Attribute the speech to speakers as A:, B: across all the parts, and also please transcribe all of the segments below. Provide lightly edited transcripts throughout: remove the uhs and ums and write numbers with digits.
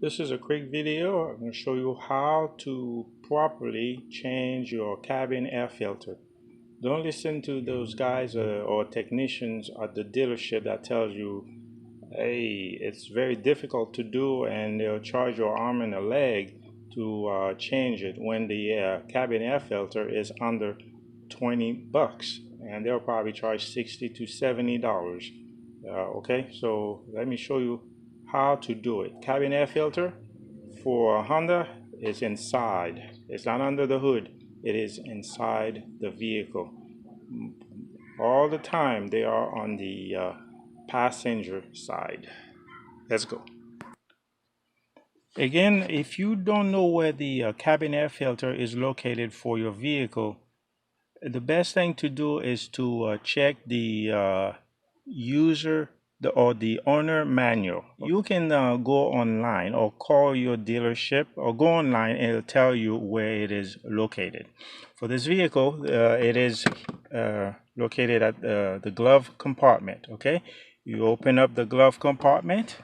A: This is a quick video. I'm going to show you how to properly change your cabin air filter. Don't listen to those guys or technicians at the dealership that tells you, hey, it's very difficult to do, and they'll charge your arm and a leg to change it when the cabin air filter is under 20 bucks, and they'll probably charge $60 to $70. Okay, so let me show you how to do it. Cabin air filter for Honda is inside. It's not under the hood. It is inside the vehicle. All the time they are on the passenger side. Let's go. Again, if you don't know where the cabin air filter is located for your vehicle, the best thing to do is to check the the owner manual. You can go online or call your dealership or go online and it'll tell you where it is located. For this vehicle, it is located at the glove compartment. Okay, you open up the glove compartment.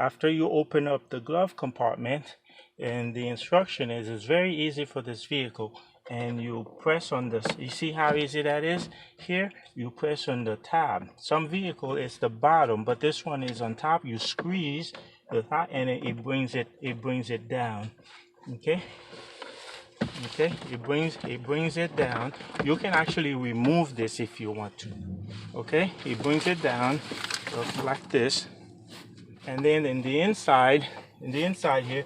A: After you open up the glove compartment, and the instruction is, it's very easy for this vehicle, and you press on this. You see how easy that is? Here you press on the tab. Some vehicle is the bottom, but this one is on top. You squeeze the top and it brings it down. Okay, it brings it down. You can actually remove this if you want to. Okay, it brings it down like this, and then in the inside here,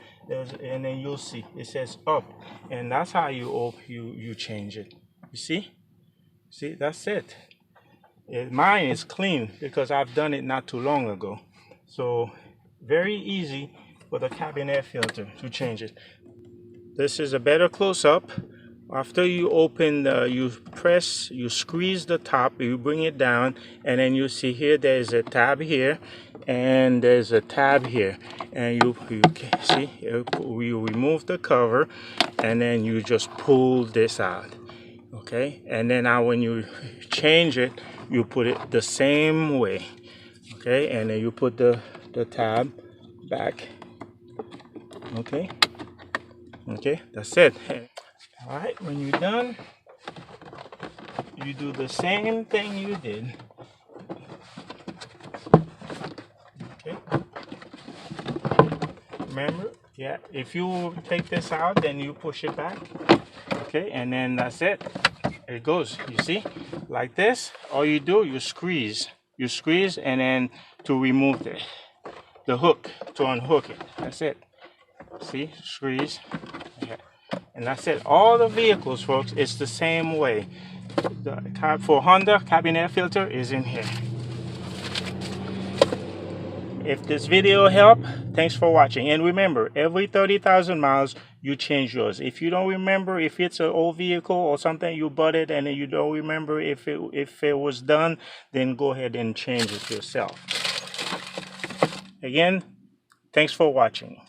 A: and then you'll see it says up, and that's how you change it. You see, that's it. Mine is clean because I've done it not too long ago. So very easy for the cabin air filter to change it. This is a better close-up. After you open you squeeze the top, you bring it down, and then you see here there's a tab here and there's a tab here, and you see you remove the cover and then you just pull this out. Okay, and then now when you change it, you put it the same way. Okay, and then you put the tab back. Okay, that's it. All right, when you're done, you do the same thing you did. Okay. Remember, yeah, if you take this out, then you push it back. Okay, and then that's it. It goes, you see, like this. All you do, you squeeze, and then to remove the hook, to unhook it. That's it. See, squeeze. Okay. And that's it. All the vehicles, folks, it's the same way. For Honda, cabin air filter is in here. If this video helped, thanks for watching. And remember, every 30,000 miles, you change yours. If you don't remember, if it's an old vehicle or something, you bought it and you don't remember if it was done, then go ahead and change it yourself. Again, thanks for watching.